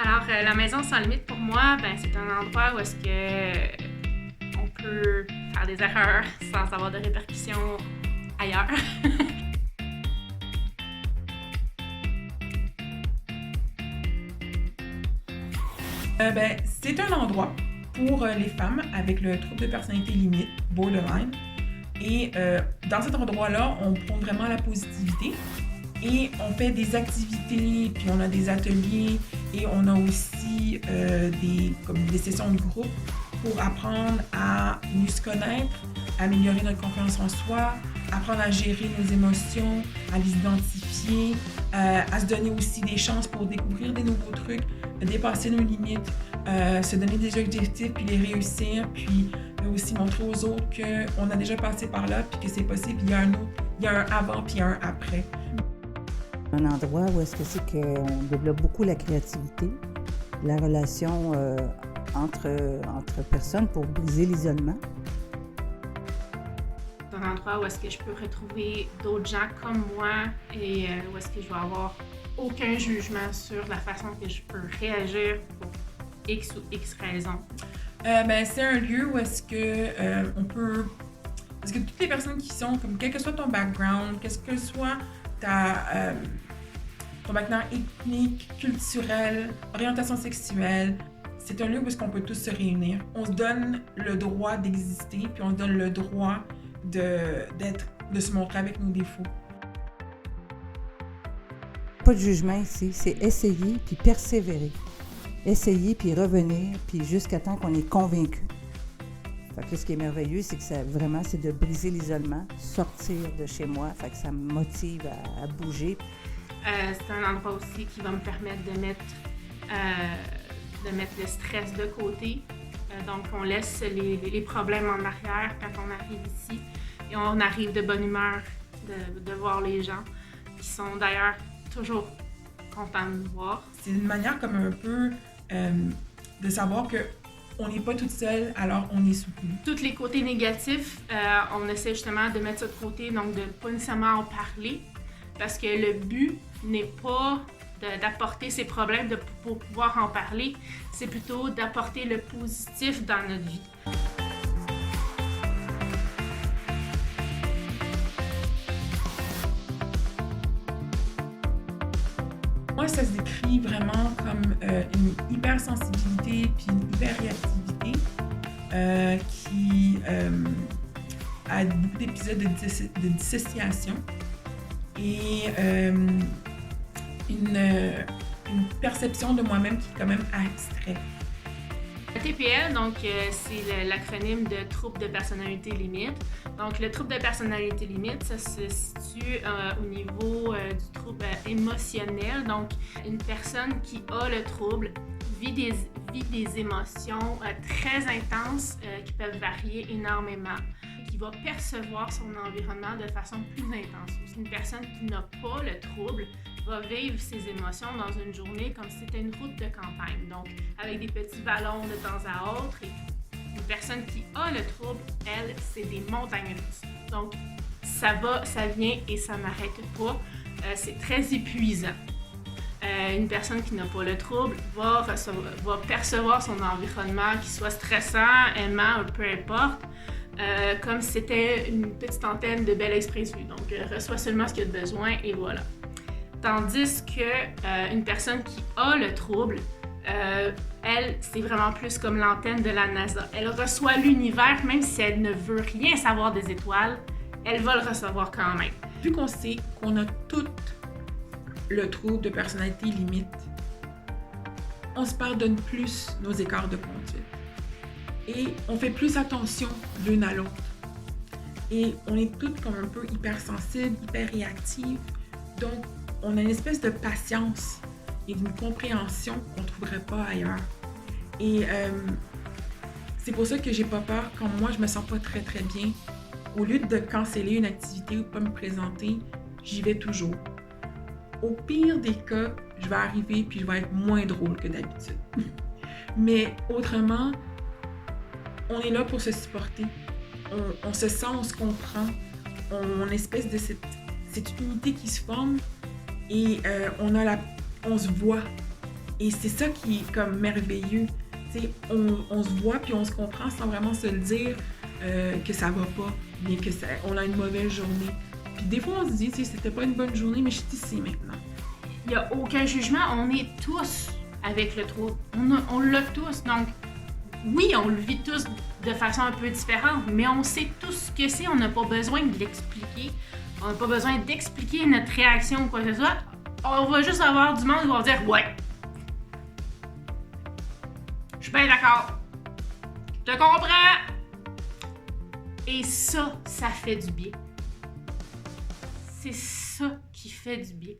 Alors, la maison sans limite pour moi, c'est un endroit où est-ce que on peut faire des erreurs sans avoir de répercussions ailleurs. C'est un endroit pour les femmes avec le trouble de personnalité limite, borderline. Et dans cet endroit-là, on prône vraiment la positivité. Et on fait des activités, puis on a des ateliers et on a aussi des sessions de groupe pour apprendre à mieux se connaître, améliorer notre confiance en soi, apprendre à gérer nos émotions, à les identifier, à se donner aussi des chances pour découvrir des nouveaux trucs, dépasser nos limites, se donner des objectifs puis les réussir, puis aussi montrer aux autres qu'on a déjà passé par là puis que c'est possible. Il y a un avant puis un après. Un endroit où est-ce que c'est qu'on développe beaucoup la créativité, la relation entre personnes pour briser l'isolement. C'est un endroit où est-ce que je peux retrouver d'autres gens comme moi et où est-ce que je vais avoir aucun jugement sur la façon que je peux réagir pour X ou X raisons. C'est un lieu où est-ce que on peut... Parce que toutes les personnes qui sont, comme quel que soit ton background, quel que soit ton background ethnique, culturel, orientation sexuelle, c'est un lieu où est-ce qu'on peut tous se réunir. On se donne le droit d'exister, puis on se donne le droit de se montrer avec nos défauts. Pas de jugement ici, c'est essayer puis persévérer. Essayer puis revenir, puis jusqu'à temps qu'on est convaincu. Fait que ce qui est merveilleux, c'est que c'est de briser l'isolement, sortir de chez moi, fait que ça me motive à bouger. C'est un endroit aussi qui va me permettre de mettre le stress de côté. Donc, on laisse les problèmes en arrière quand on arrive ici et on arrive de bonne humeur de voir les gens qui sont d'ailleurs toujours contents de nous voir. C'est une manière comme un peu de savoir que on n'est pas toute seule, alors on est soutenu. Tous les côtés négatifs, on essaie justement de mettre ça de côté, donc de ne pas nécessairement en parler, parce que le but n'est pas d'apporter ces problèmes pour pouvoir en parler, c'est plutôt d'apporter le positif dans notre vie. Moi, ça se décrit vraiment comme une hypersensibilité puis une hyperréactivité qui a beaucoup d'épisodes de dissociation et une perception de moi-même qui est quand même abstraite. TPL, donc, c'est l'acronyme de trouble de personnalité limite. Donc, le trouble de personnalité limite, ça se situe au niveau du trouble émotionnel. Donc, une personne qui a le trouble vit des émotions très intenses qui peuvent varier énormément, qui va percevoir son environnement de façon plus intense. Une personne qui n'a pas le trouble va vivre ses émotions dans une journée comme si c'était une route de campagne, donc avec des petits ballons de temps à autre. Et une personne qui a le trouble, elle, c'est des montagnes russes. Donc, ça va, ça vient et ça n'arrête pas. C'est très épuisant. Une personne qui n'a pas le trouble va percevoir son environnement, qu'il soit stressant, aimant, peu importe, comme si c'était une petite antenne de belle express vue. Donc, reçoit seulement ce qu'il a de besoin et voilà. Tandis qu'une personne qui a le trouble, elle, c'est vraiment plus comme l'antenne de la NASA. Elle reçoit l'univers, même si elle ne veut rien savoir des étoiles, elle va le recevoir quand même. Vu qu'on sait qu'on a tout le trouble de personnalité limite, on se pardonne plus nos écarts de conduite. Et on fait plus attention l'une à l'autre. Et on est toutes comme un peu hypersensibles, hyper-réactives. Donc, on a une espèce de patience et d'une compréhension qu'on ne trouverait pas ailleurs. Et c'est pour ça que j'ai pas peur quand moi je me sens pas très très bien. Au lieu de canceller une activité ou pas me présenter, j'y vais toujours. Au pire des cas, je vais arriver puis je vais être moins drôle que d'habitude. Mais autrement, on est là pour se supporter. On se sent, on se comprend. On a espèce de cette unité qui se forme et on se voit. Et c'est ça qui est comme merveilleux. T'sais, on se voit puis on se comprend sans vraiment se le dire que ça va pas, bien que on a une mauvaise journée. Puis des fois, on se dit, c'était pas une bonne journée, mais je suis ici maintenant. Il n'y a aucun jugement, on est tous avec le trouble. On l'a tous, donc oui, on le vit tous de façon un peu différente, mais on sait tous ce que c'est, on n'a pas besoin de l'expliquer. On n'a pas besoin d'expliquer notre réaction ou quoi que ce soit. On va juste avoir du monde qui va dire « Ouais, je suis bien d'accord, je te comprends. » Et ça fait du bien. C'est ça qui fait du bien.